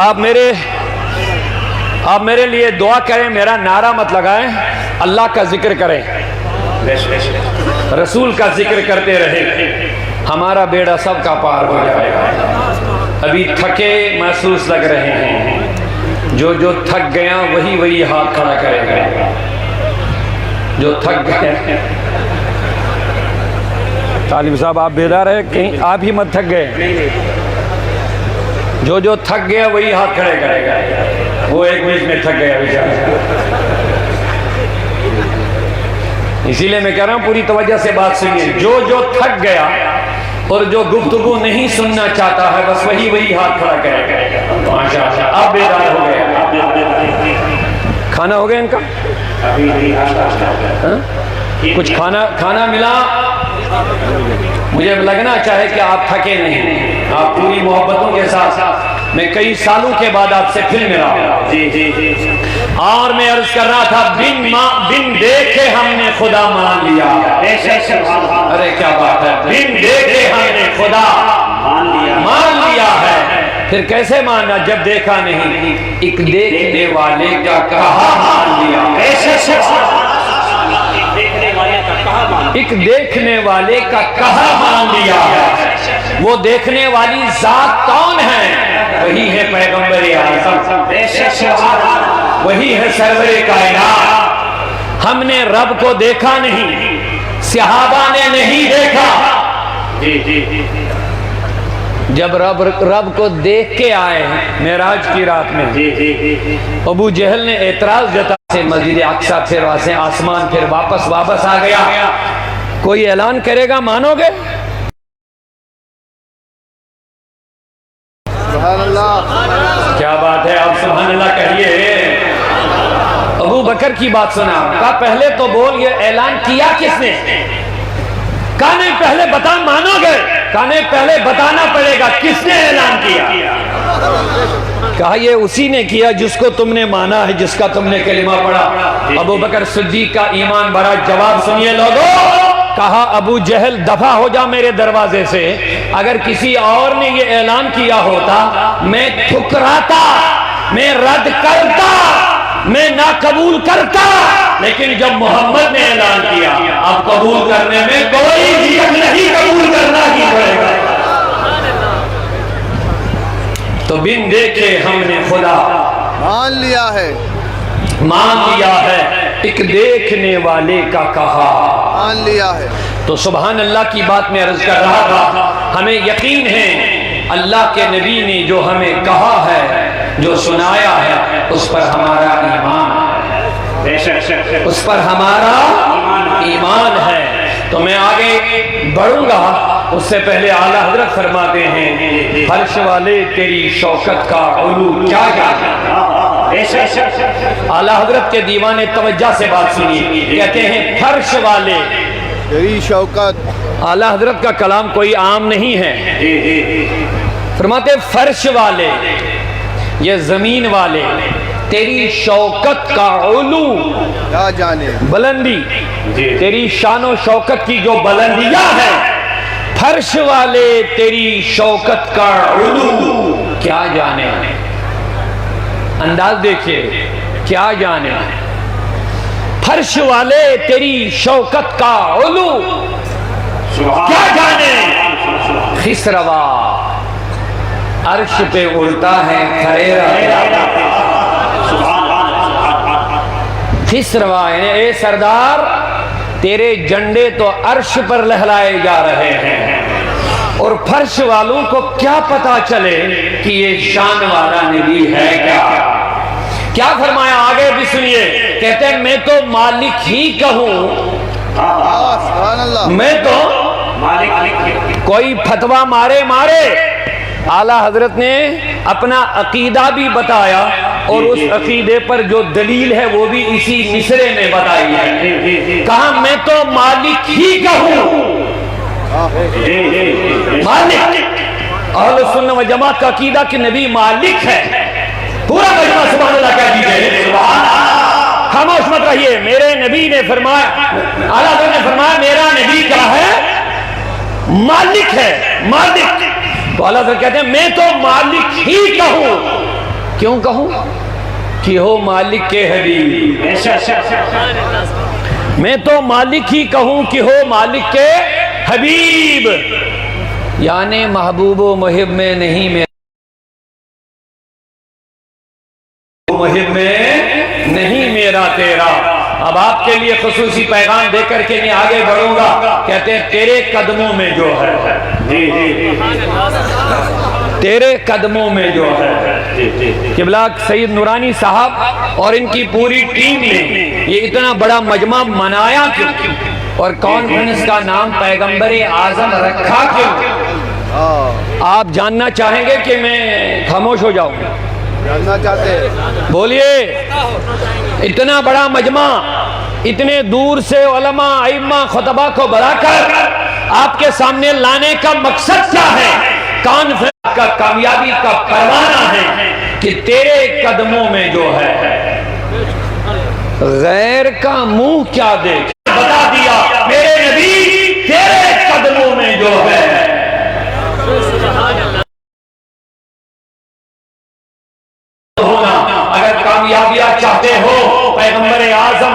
آپ میرے لیے دعا کریں، میرا نعرہ مت لگائیں، اللہ کا ذکر کریں، رسول کا ذکر کرتے رہیں، ہمارا بیڑا سب کا پار ہو جائے گا۔ ابھی تھکے محسوس لگ رہے ہیں، جو تھک گیا وہی ہاتھ کھڑا کرے گا، جو تھک گئے۔ طالب صاحب آپ بیدار ہیں؟ کہیں آپ ہی مت تھک گئے؟ جو تھک گیا وہی ہاتھ کھڑے کرے گا، وہ ایک بیچ میں تھک گیا بیچارہ۔ اسی لیے میں کہہ رہا ہوں پوری توجہ سے بات سنیے، جو تھک گیا اور جو گفتگو نہیں سننا چاہتا ہے بس وہی ہاتھ کھڑا کرے گا۔ ماشاءاللہ آپ بیدار ہو گئے۔ کھانا ہو گیا ان کا؟ کچھ کھانا ملا؟ مجھے لگنا چاہے کہ آپ تھکے نہیں، آپ پوری محبتوں کے ساتھ، میں کئی سالوں کے بعد آپ سے پھر ملا اور میں عرض کر رہا تھا بن دیکھے ہم نے خدا مان لیا۔ ارے کیا بات ہے، بن دیکھے ہم نے خدا مان لیا ہے۔ پھر کیسے مانا جب دیکھا نہیں؟ ایک دیکھنے والے کا کہا مان لیا۔ ایک دیکھنے والے کا کہا مان لیا ہے۔ وہ دیکھنے والی ذات کون ہے؟ وہی ہے پیغمبر اعظم، وہی ہے سرور کائنات۔ ہم نے رب کو دیکھا نہیں، صحابہ نے نہیں دیکھا۔ جب رب کو دیکھ کے آئے معراج کی رات میں، ابو جہل نے اعتراض جتا سے مسجد اقصی پھر واسے آسمان پھر واپس آ گیا، کوئی اعلان کرے گا مانو گے؟ سبحان اللہ، کیا بات ہے، آپ سبحان اللہ کہیے۔ ابو بکر کی بات سنا، کہا پہلے تو بول، یہ اعلان کیا کس نے؟ کہا نہیں پہلے بتا، مانو گے؟ کہا نہیں پہلے بتانا پڑے گا کس نے اعلان کیا۔ کہا یہ اسی نے کیا جس کو تم نے مانا ہے، جس کا تم نے کلمہ پڑھا۔ ابو بکر صدیق کا ایمان بھرا جواب سنیے لوگو۔ کہا ابو جہل دفع ہو جا میرے دروازے سے، اگر کسی اور نے یہ اعلان کیا ہوتا میں ٹھکراتا، میں رد کرتا، میں نہ قبول کرتا، لیکن جب محمد نے اعلان کیا اب قبول کرنے میں کوئی جھجک نہیں، قبول کرنا ہی پڑے گا۔ تو بن دیکھے ہم نے خدا مان لیا ہے، مان لیا ہے، ایک دیکھنے والے کا کہا مان لیا ہے۔ تو سبحان اللہ کی بات میں عرض کر رہا تھا، ہمیں یقین ہے اللہ کے نبی نے جو ہمیں کہا ہے، جو سنایا ہے، اس پر ہمارا ایمان ہے، اس پر ہمارا ایمان ہے۔ تو میں آگے بڑھوں گا، اس سے پہلے اعلیٰ حضرت فرماتے ہیں فرش والے تیری شوکت کا علو کیا جانے۔ اعلیٰ حضرت کے دیوان توجہ سے بات سنیے، کہتے ہیں فرش والے تیری شوکت۔ اعلیٰ حضرت کا کلام کوئی عام نہیں ہے، فرماتے فرش والے، یہ زمین والے، تیری شوکت کا علو کیا جانے، بلندی، تیری شان و شوکت کی جو بلندیاں ہیں، فرش والے تیری شوکت کا علو کیا جانے۔ انداز دیکھیے، کیا جانے، فرش والے تیری شوکت کا علو کیا جانے۔ خسروا عرش پہ اڑتا ہے خریرہ، خسروا یعنی اے سردار تیرے جھنڈے تو عرش پر لہرائے جا رہے ہیں، اور فرش والوں کو کیا پتا چلے کہ یہ شان والا نبی ہے کیا فرمایا آگے بھی سنیے، کہتے ہیں میں تو مالک ہی کہوں، سبحان اللہ، میں تو کوئی فتویٰ مارے اعلیٰ حضرت نے اپنا عقیدہ بھی بتایا، اور اس عقیدے پر جو دلیل ہے وہ بھی اسی مصرے میں بتائی ہے۔ کہا میں تو مالک ہی کہوں، مالک۔ اہل سنت و جماعت کا عقیدہ کہ نبی مالک ہے، پورا مجمع سبحان اللہ کہہ دیجئے، خاموش مت رہیے۔ میرے نبی نے فرمایا، اعلیٰ حضرت نے فرمایا میرا نبی کیا ہے؟ مالک ہے، مالک۔ تو اعلیٰ حضرت کہتے ہیں میں تو مالک ہی کہوں، کیوں کہوں کہ ہو مالک کے حبیب؟ میں تو مالک ہی کہوں کہ ہو مالک کے حبیب، یعنی محبوب و محب میں نہیں میرا، محب میں نہیں میرا تیرا۔ اب آپ کے لیے خصوصی پیغام دے کر کے میں آگے بڑھوں گا۔ کہتے ہیں تیرے قدموں میں جو ہے، تیرے قدموں میں جو ہے۔ قبلہ سید نورانی صاحب اور ان کی پوری ٹیم نے یہ اتنا بڑا مجمع منایا کیوں، اور کانفرنس کا نام پیغمبر اعظم رکھا کیوں؟ آپ جاننا چاہیں گے کہ میں خاموش ہو جاؤں؟ جاننا چاہتے ہیں؟ بولیے۔ اتنا بڑا مجمع، اتنے دور سے علماء، ائمہ، خطبہ کو بلا کر آپ کے سامنے لانے کا مقصد کیا ہے؟ کانفرنس کا کامیابی کا پروانہ ہے کہ تیرے قدموں میں جو ہے، غیر کا منہ کیا دیکھ، بتا دیا میرے نبی تیرے قدموں میں جو ہے۔ اگر کامیابیاں چاہتے ہو، پیغمبر اعظم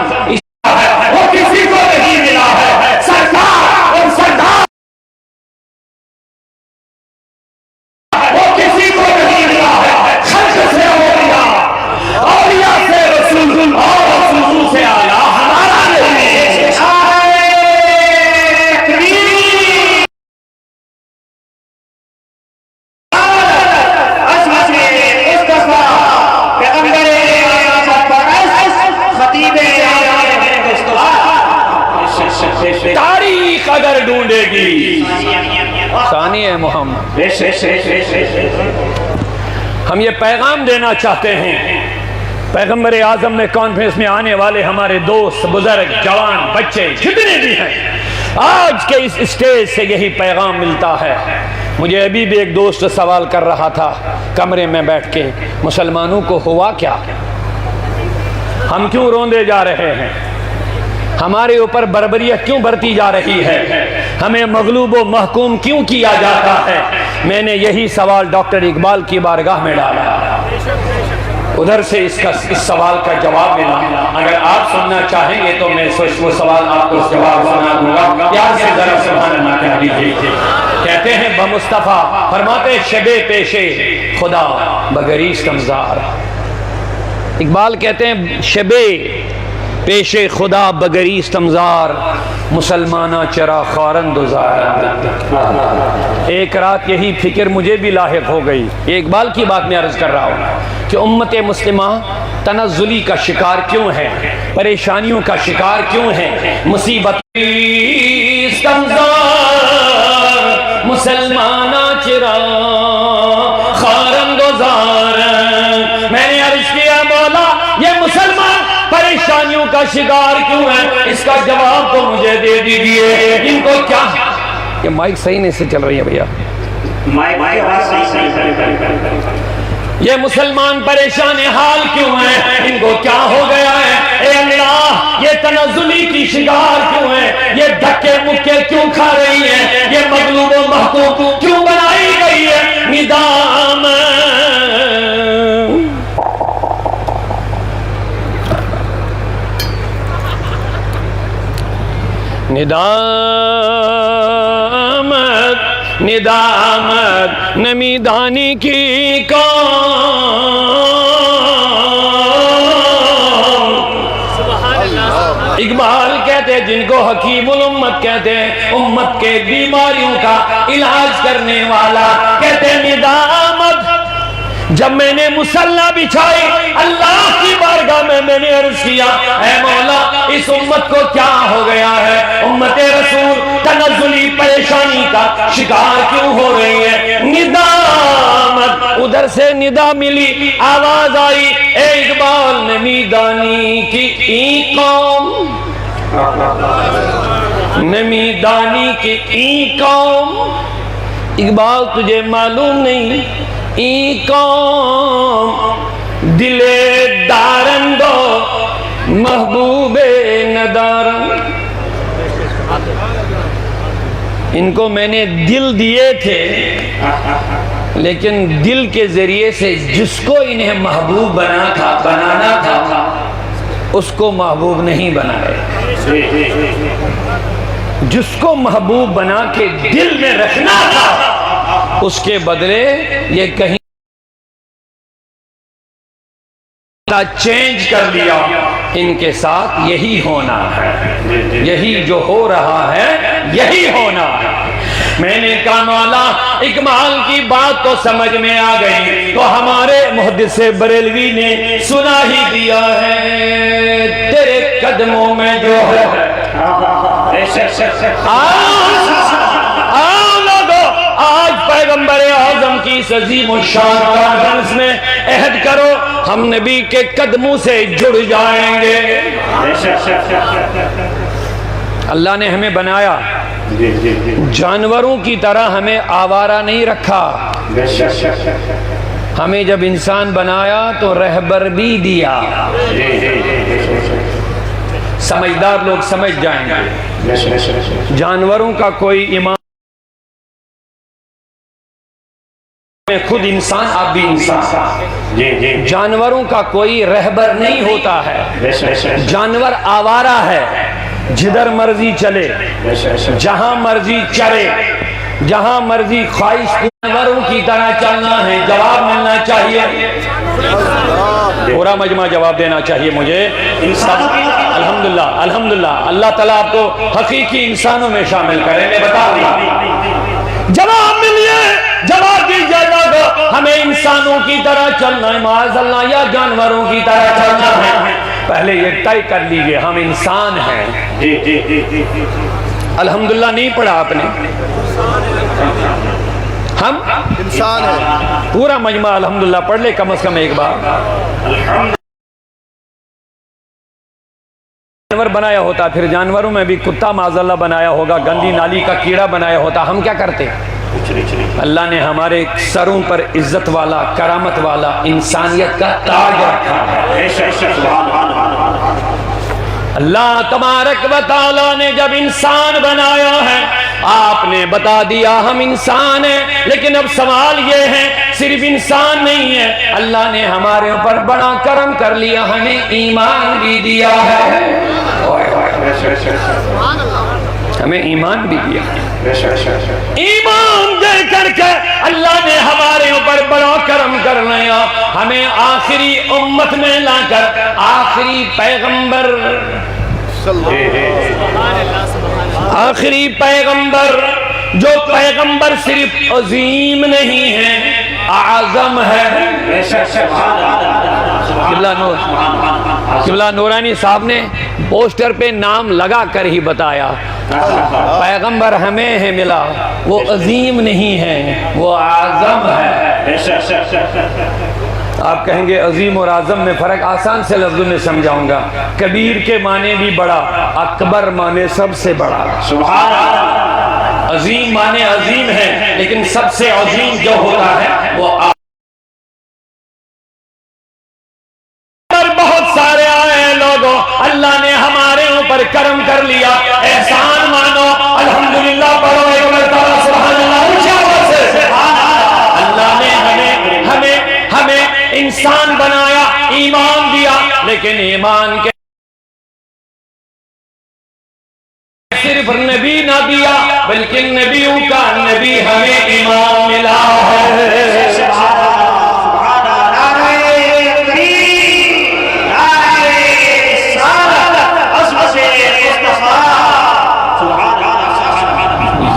وہ کسی کو نہیں ملا ہے، سردار اور سردار وہ کسی کو نہیں ملا ہے، خلق سے اولیاء، اولیاء سے رسول اور رسول سے اعلیٰ ہمارا نہیں۔ تاریخ اگر ڈھونڈے گی ثانی ہے محمد۔ ہم یہ پیغام دینا چاہتے ہیں، پیغمبر اعظم میں کانفرنس میں آنے والے ہمارے دوست، بزرگ، جوان، بچے جتنے بھی ہیں، آج کے اس اسٹیج سے یہی پیغام ملتا ہے۔ مجھے ابھی بھی ایک دوست سوال کر رہا تھا کمرے میں بیٹھ کے، مسلمانوں کو ہوا کیا؟ ہم کیوں روندے جا رہے ہیں؟ ہمارے اوپر بربریت کیوں برتی جا رہی ہے؟ ہمیں مغلوب و محکوم کیوں کیا جاتا ہے؟ میں نے یہی سوال ڈاکٹر اقبال کی بارگاہ میں ڈالا، ادھر سے اس سوال کا جواب ملا۔ اگر آپ سننا چاہیں گے تو میں وہ سوال آپ کو جواب سنا دوں گا، پیار سے ذرا سبحان اللہ کہہ دیجیے۔ کہتے ہیں بمصطفیٰ، فرماتے شب پیشے خدا بگریز کمزار۔ اقبال کہتے ہیں شب پیش خدا بگریز تمزار، مسلمانہ چرا خارند و زار۔ ایک رات یہی فکر مجھے بھی لاحق ہو گئی، یہ اقبال کی بات میں عرض کر رہا ہوں کہ امت مسلمہ تنزلی کا شکار کیوں ہے، پریشانیوں کا شکار کیوں ہے، مصیبت مسلمانہ چرا خارند و زار۔ میں نے عرض کیا مولا یہ مسلمان پریشانیوں کا شکار کیوں ہے؟ اس کا جواب تو مجھے دے دیجئے۔ ان کو کیا، یہ مائک صحیح نہیں سے چل رہی ہے بھیا، یہ مسلمان پریشان حال کیوں ہیں؟ ان کو کیا ہو گیا ہے؟ اے اللہ یہ تنزلی کی شکار کیوں ہیں؟ یہ دھکے مکے کیوں کھا رہی ہیں؟ یہ مغلوب و محکوم کیوں بنائی گئی ہے؟ ندام ندامت ندامت نمی دانی کی قوم۔ اقبال کہتے ہیں جن کو حکیم الامت کہتے ہیں، امت کے بیماریوں کا علاج کرنے والا، کہتے ہیں ندامت۔ جب میں نے مصلی بچھائی اللہ کی بارگاہ میں نے عرض کیا اے مولا اس امت کو کیا ہو گیا ہے؟ امت رسول تنزلی پریشانی کا شکار کیوں ہو رہی ہے؟ ندامت۔ ادھر سے ندا ملی، آواز آئی اے اقبال نمی دانی کی ای قوم، نمی دانی کی ای قوم۔ اقبال تجھے معلوم نہیں ای قوم دل دارندو محبوب ندارن۔ ان کو میں نے دل دیے تھے لیکن دل کے ذریعے سے جس کو انہیں محبوب بنانا تھا اس کو محبوب نہیں بنائے. جس کو محبوب بنا کے دل میں رکھنا تھا اس کے بدلے یہ کہیں چینج کر لیا. ان کے ساتھ یہی ہونا ہے, یہی جو ہو رہا ہے یہی ہونا ہے. میں نے کہا مولا اکمال کی بات تو سمجھ میں آ گئی, تو ہمارے محدث بریلوی نے سنا ہی دیا ہے تیرے قدموں میں جو ہے. آج پیغمبر اعظم کی اس عظیم الشان کانفرنس میں عہد کرو ہم نبی کے قدموں سے جڑ جائیں گے. اللہ نے ہمیں بنایا, جانوروں کی طرح ہمیں آوارہ نہیں رکھا. ہمیں جب انسان بنایا تو رہبر بھی دیا. سمجھدار لوگ سمجھ جائیں گے. جانوروں کا کوئی ایمان, خود انسان آپ بھی انسان. جانوروں کا کوئی رہبر نہیں ہوتا ہے. جانور آوارہ ہے, جدھر مرضی چلے, جہاں مرضی چرے, جہاں مرضی خواہش. جانوروں کی طرح چلنا ہے, جواب ملنا چاہیے. پورا مجمع جواب دینا چاہیے مجھے. الحمدللہ الحمدللہ اللہ تعالیٰ آپ کو حقیقی انسانوں میں شامل کرے. میں بتا دوں جواب ملیے, جواب دیجیے لوگوں ہمیں انسانوں کی طرح چلنا ہے معاذ اللہ یا جانوروں کی طرح چلنا ہے. پہلے یہ طے کر لیجئے ہم انسان ہیں. الحمدللہ نہیں پڑھا آپ نے, ہم انسان ہے. پورا مجمع الحمدللہ پڑھ لے کم از کم ایک بار. جانور بنایا ہوتا, پھر جانوروں میں بھی کتا معاذ اللہ بنایا ہوگا, گندی نالی کا کیڑا بنایا ہوتا, ہم کیا کرتے؟ اللہ نے ہمارے سروں پر عزت والا, کرامت والا, انسانیت کا تاج رکھا ہے. اللہ تبارک و تعالیٰ نے جب انسان بنایا ہے آپ نے بتا دیا ہم انسان ہیں, لیکن اب سوال یہ ہے صرف انسان نہیں ہے, اللہ نے ہمارے اوپر بڑا کرم کر لیا, ہمیں ایمان بھی دیا ہے. ہمیں ایمان بھی دیا. ایمان دے کر کے اللہ نے ہمارے اوپر بڑا کرم کر لیا, ہمیں آخری امت میں لا کر آخری پیغمبر, آخری پیغمبر جو پیغمبر صرف عظیم نہیں ہے اعظم ہے. قبلہ نورانی صاحب نے پوسٹر پہ نام لگا کر ہی بتایا پیغمبر ہمیں ہے ملا, وہ عظیم نہیں ہے, وہ اعظم ہے. آپ کہیں گے عظیم اور اعظم میں فرق, آسان سے لفظوں میں سمجھاؤں گا. کبیر کے معنی بھی بڑا, اکبر معنی سب سے بڑا. سبحان اللہ. عظیم معنی عظیم ہے, لیکن سب سے عظیم جو ہوتا ہے وہ بہت سارے آئے لوگوں, اللہ نے ہمارے اوپر کرم کر لیا, احسان مانو الحمدللہ پڑھو ایک مرتبہ سبحان اللہ. اللہ نے ہمیں انسان بنایا, ایمان دیا, لیکن ایمان کے صرف نبی نہ دیا بلکہ نبیوں کا نبی ہمیں ایمان ملا ہے.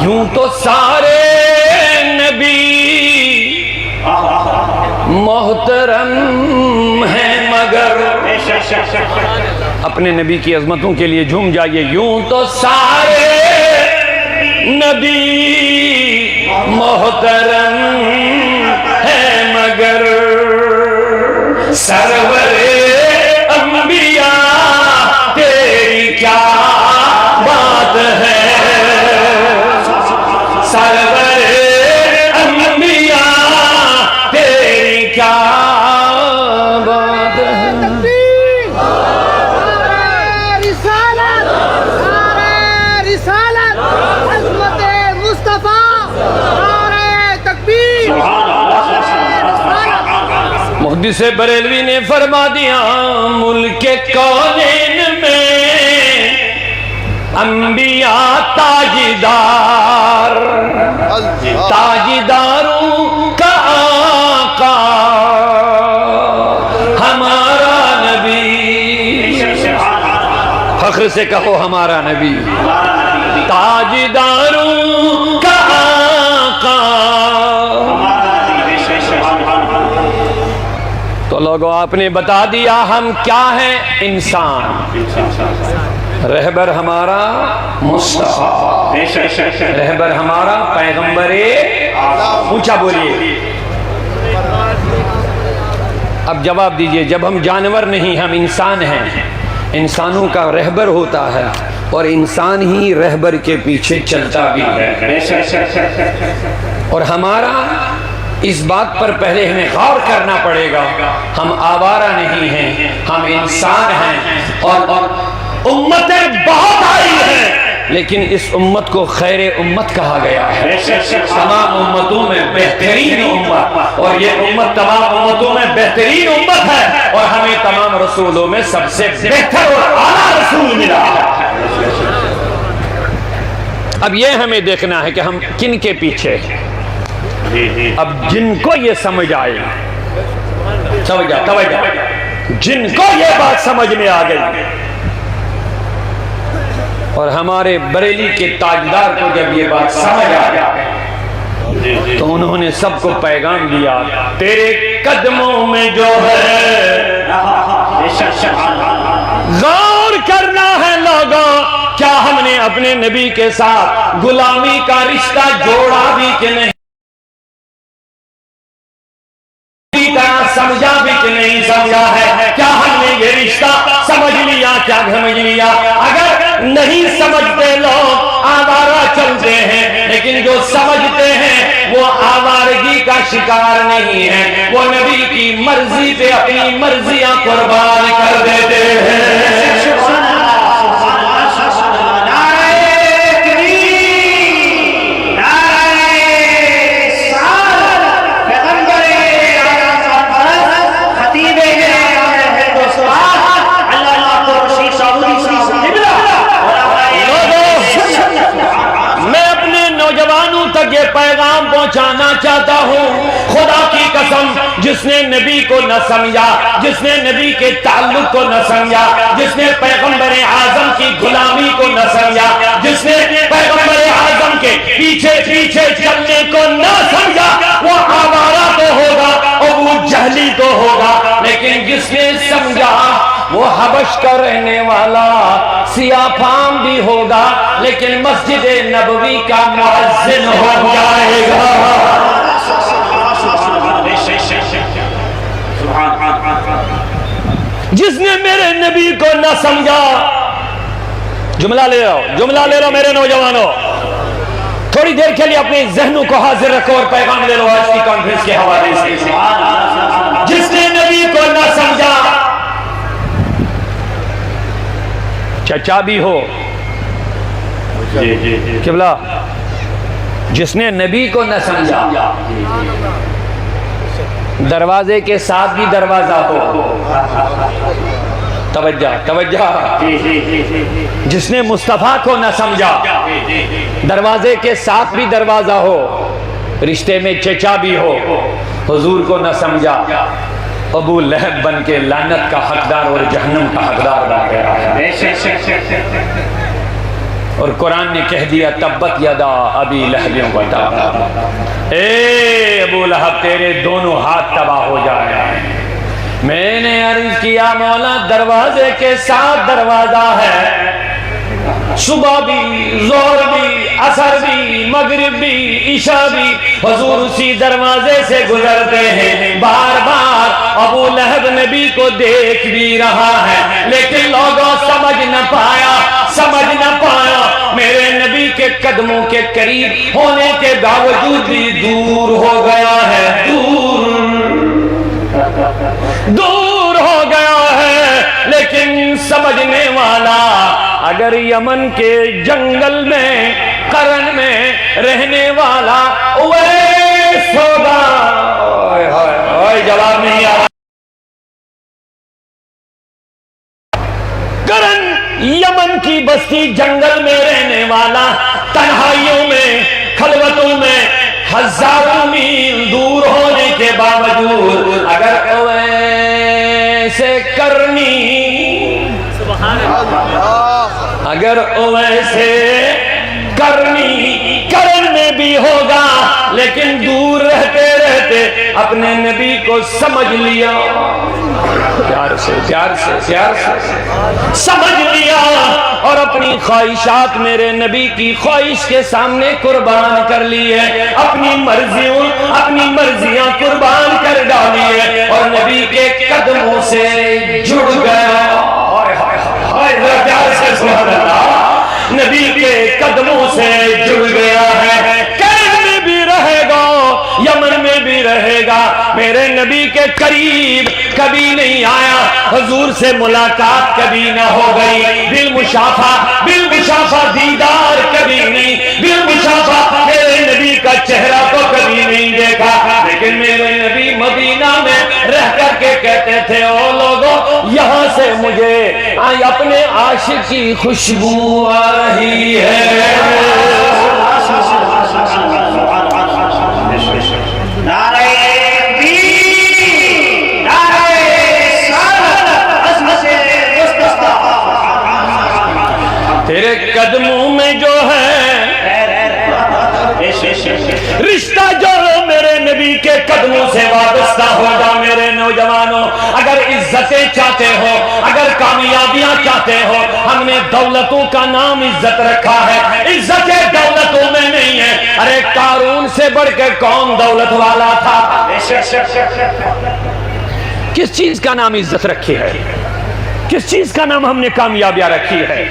یوں تو سارے نبی محترم ہیں مگر, اپنے نبی کی عظمتوں کے لیے جھوم جائیے. یوں تو سارے نبی محترم ہیں مگر سرور انبیاء تیری کیا بات ہے. سرور انبیاء تیری کیا بات ہے. محدث بریلوی نے فرما دیا ملک کونین میں انبیاء تاجدار، تاجداروں کا آقا ہمارا نبی، فخر سے کہو ہمارا نبی، تاجداروں کا آقا۔ تو لوگوں آپ نے بتا دیا ہم کیا ہیں، انسان۔ رہبر ہمارا مصطفیٰ، رہبر ہمارا پیغمبر اونچا بولیے۔ اب جواب دیجئے، جب ہم جانور نہیں ہم انسان ہیں، انسانوں کا رہبر ہوتا ہے اور انسان ہی رہبر کے پیچھے چلتا بھی ہے، اور ہمارا اس بات پر پہلے ہمیں غور کرنا پڑے گا، ہم آوارہ نہیں ہیں، ہم انسان ہیں، اور امتیں بہت آئی ہیں لیکن اس امت کو خیر امت کہا گیا ہے، تمام امتوں میں بہترین امت، اور یہ امت تمام امتوں میں بہترین امت ہے، اور ہمیں تمام رسولوں میں سب سے بہتر اور اعلیٰ رسول ملا ہے۔ اب یہ ہمیں دیکھنا ہے کہ ہم کن کے پیچھے، اب جن کو یہ سمجھ آئے، توجہ، جن کو یہ بات سمجھ میں آ گئی، اور ہمارے بریلی کے تاجدار کو جب یہ بات سمجھ آ گیا تو انہوں نے سب کو پیغام دیا، تیرے قدموں میں جو ہے غور کرنا ہے لوگوں، کیا ہم نے اپنے نبی کے ساتھ غلامی کا رشتہ جوڑا بھی کہ نہیں، سمجھا بھی کہ نہیں سمجھا ہے، کیا ہم نے یہ رشتہ سمجھ لیا، کیا سمجھ لیا؟ اگر نہیں سمجھتے لوگ آوارہ چلتے ہیں، لیکن جو سمجھتے ہیں وہ آوارگی کا شکار نہیں ہے، وہ نبی کی مرضی پہ اپنی مرضیاں قربان کر دیتے ہیں۔ یہ پیغام پہنچانا چاہتا ہوں، خدا کی قسم، جس نے نبی کو نہ سمجھا، جس نے نبی کے تعلق کو نہ سمجھا، جس نے پیغمبر اعظم کی غلامی کو نہ سمجھا، جس نے پیغمبر اعظم کے پیچھے پیچھے چلنے کو نہ سمجھا، وہ آوارہ تو ہوگا اور وہ جہلی تو ہوگا، لیکن جس نے سمجھا وہ حبش کا رہنے والا سیاہ فام بھی ہوگا لیکن مسجد نبوی کا مؤذن ہو جائے گا۔ جس نے میرے نبی کو نہ سمجھا، جملہ لے لو میرے نوجوانوں، تھوڑی دیر کے لیے اپنے ذہنوں کو حاضر رکھو اور پیغام لے لو آج کی کانفرنس کے حوالے سے۔ جس نے نبی کو نہ سمجھا، چچا بھی ہو، قبلہ، جس نے نبی کو نہ سمجھا، دروازے کے ساتھ بھی دروازہ ہو، توجہ، جس نے مصطفیٰ کو نہ سمجھا، دروازے کے ساتھ بھی دروازہ ہو، رشتے میں چچا بھی ہو، حضور کو نہ سمجھا، ابو لہب بن کے لعنت کا حقدار اور جہنم کا حقدار بن گیا ہے۔ اور قرآن نے کہہ دیا تبت یدا ابی لہب و تب، اے ابو لہب تیرے دونوں ہاتھ تباہ ہو جائے۔ میں نے عرض کیا مولا دروازے کے ساتھ دروازہ ہے، صبح بھی، ظہر بھی، عصر بھی، مغرب بھی، عشاء بھی، حضور اسی دروازے سے گزرتے ہیں۔ بار بار ابو لہب نبی کو دیکھ بھی رہا ہے لیکن لوگوں سمجھ نہ پایا، میرے نبی کے قدموں کے قریب ہونے کے باوجود بھی دور ہو گیا ہے، دور ہو گیا ہے۔ لیکن سمجھنے والا اگر یمن کے جنگل میں قرن میں رہنے والا اویس ہوگا، جواب نہیں آ رہا۔ یمن کی بستی جنگل میں رہنے والا، تنہائیوں میں، خلوتوں میں، ہزاروں میل دور ہونے کے باوجود اگر اویس کرنی، اگر اویس کرنی کرن میں بھی ہوگا، لیکن دور رہتے رہتے اپنے نبی کو سمجھ لیا، پیار سے پیار سے پیار سے سمجھ لیا، اور اپنی خواہشات میرے نبی کی خواہش کے سامنے قربان کر لی ہے، اپنی مرضیاں قربان کر ڈالی ہے، اور نبی کے قدموں سے جڑ گیا۔ پیار سے سبحان اللہ، نبی کے قدموں سے جڑ گیا ہے، کرن میں بھی رہے گا، یمن میں بھی رہے گا، میرے نبی کے قریب کبھی نہیں آیا، حضور سے ملاقات کبھی نہ ہو گئی، بالمشافہ دیدار کبھی نہیں، بالمشافہ میرے نبی کا چہرہ تو کبھی نہیں دیکھا، لیکن میرے نبی مدینہ میں رہ کر کے کہتے تھے، او لوگوں یہاں سے مجھے اپنے عاشق کی خوشبو آ رہی ہے۔ تیرے قدموں میں جو ہے رشتہ جوڑو، میرے نبی کے قدموں سے وابستہ ہو جا میرے نوجوانوں، اگر عزتیں چاہتے ہو، اگر کامیابیاں چاہتے ہو، ہم نے دولتوں کا نام عزت رکھا ہے، عزتیں دولتوں میں نہیں ہے، ارے قارون سے بڑھ کے کون دولت والا تھا؟ کس چیز کا نام عزت رکھی ہے؟ کس چیز کا نام ہم نے کامیابیاں رکھی ہے؟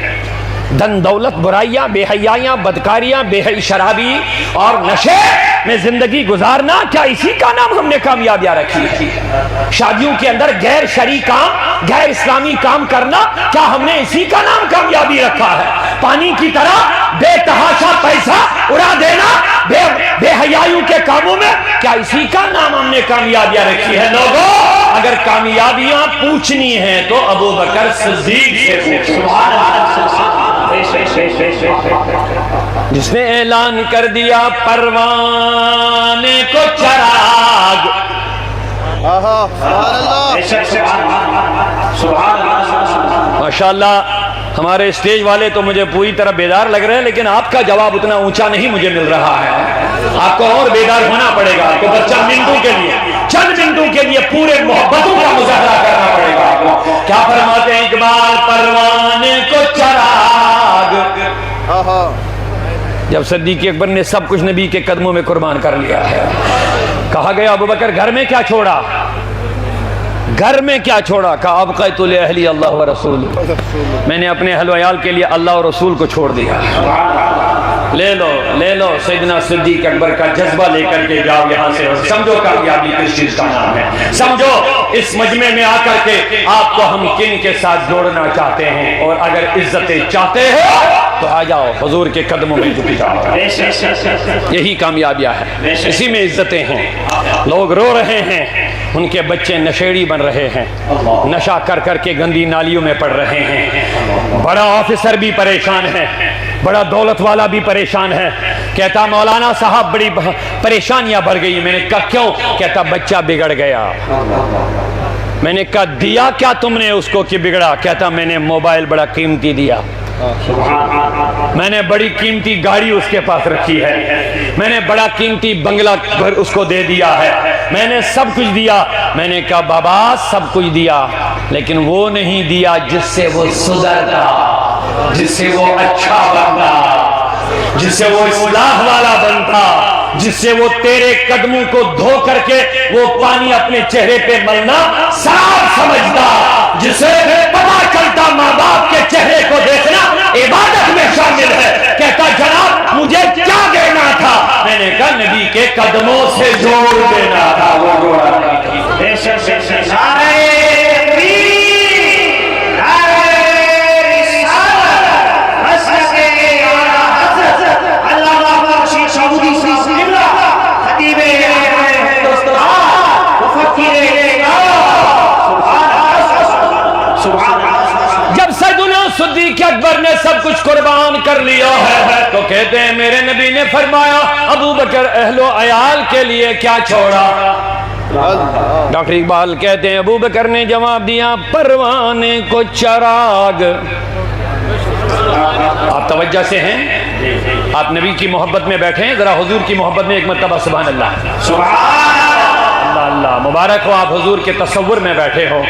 دن دولت، برائیاں، بے حیائیاں، بدکاریاں، بے حی شرابی اور نشے میں زندگی گزارنا، کیا اسی کا نام ہم نے کامیابیاں رکھی ہے؟ شادیوں کے اندر غیر شرعی کام، غیر اسلامی کام کرنا، کیا ہم نے اسی کا نام کامیابی رکھا ہے؟ پانی کی طرح بے تحاشا پیسہ اڑا دینا بے حیائیوں کے کاموں میں، کیا اسی کا نام ہم نے کامیابیاں رکھی ہے؟ لوگوں اگر کامیابیاں پوچھنی ہیں تو ابو بکر صدیق سے پوچھو، جس نے اعلان کر دیا پروانے کو چراغ۔ ماشاءاللہ ہمارے اسٹیج والے تو مجھے پوری طرح بیدار لگ رہے ہیں، لیکن آپ کا جواب اتنا اونچا نہیں مجھے مل رہا ہے، آپ کو اور بیدار ہونا پڑے گا، آپ کو چند منٹوں کے لیے پورے محبتوں کا مظاہرہ کرنا پڑے گا آپ کو۔ کیا فرماتے ہیں اقبال؟ پروانے کو چراغ، جب صدیق اکبر نے سب کچھ نبی کے قدموں میں قربان کر لیا ہے، کہا گیا ابو بکر گھر میں کیا چھوڑا؟ گھر میں کیا چھوڑا؟ کہا ابقیت لأہلی اللہ و رسول، میں نے اپنے اہل و عیال کے لیے اللہ اور رسول کو چھوڑ دیا۔ لے لو سیدنا صدیق اکبر کا جذبہ لے کر کے جاؤ یہاں سے، سمجھو کامیابی کس چیز کا نام ہے، سمجھو اس مجمع میں آ کر کے آپ کو ہم کن کے ساتھ جوڑنا چاہتے ہیں، اور اگر عزتیں چاہتے ہو تو آ جاؤ حضور کے قدموں میں جھک جاؤ، یہی کامیابیاں ہیں، اسی میں عزتیں ہیں۔ لوگ رو رہے ہیں، ان کے بچے نشیڑی بن رہے ہیں، نشہ کر کر کے گندی نالیوں میں پڑ رہے ہیں، بڑا آفیسر بھی پریشان ہے، بڑا دولت والا بھی پریشان ہے، کہتا مولانا صاحب بڑی پریشانیاں بڑھ گئی۔ میں نے کہا کیوں؟ کہتا بچہ بگڑ گیا۔ میں نے کہا دیا کیا تم نے اس کو کہ بگڑا؟ کہتا میں نے موبائل بڑا قیمتی دیا، میں نے بڑی قیمتی گاڑی اس کے پاس رکھی ہے، میں نے بڑا قیمتی بنگلہ گھر اس کو دے دیا ہے، میں نے سب کچھ دیا۔ میں نے کہا بابا سب کچھ دیا، لیکن وہ نہیں دیا جس سے وہ سدھرتا، جس سے وہ اچھا بنتا، جس سے وہ اصلاح والا بنتا، جس سے وہ تیرے قدموں کو دھو کر کے وہ پانی اپنے چہرے پہ ملنا صاف سمجھتا، جسے پتا چلتا ماں باپ کے چہرے کو دیکھنا عبادت میں شامل ہے۔ کہتا جناب مجھے کیا دینا تھا؟ میں نے کہا نبی کے قدموں سے جوڑ دینا تھا، وہ جوڑا نہیں تھی۔ جب سیدنا صدیق اکبر نے سب کچھ قربان کر لیا ہے تو کہتے ہیں میرے نبی نے فرمایا ابو بکر اہل و عیال کے لیے کیا چھوڑا؟ ڈاکٹر اقبال کہتے ہیں ابو بکر نے جواب دیا پروانے کو چراغ. آپ توجہ سے ہیں؟ آپ نبی کی محبت میں بیٹھے ہیں, ذرا حضور کی محبت میں ایک مرتبہ سبحان اللہ. اللہ اللہ مبارک ہو آپ حضور کے تصور میں بیٹھے ہو.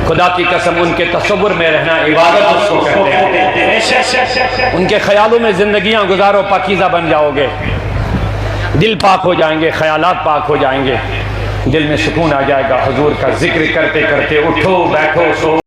خدا کی قسم ان کے تصور میں رہنا عبادت اس کو کہتے ہیں. ان کے خیالوں میں زندگیاں گزارو, پاکیزہ بن جاؤ گے, دل پاک ہو جائیں گے, خیالات پاک ہو جائیں گے, دل میں سکون آ جائے گا. حضور کا ذکر کرتے کرتے اٹھو بیٹھو سو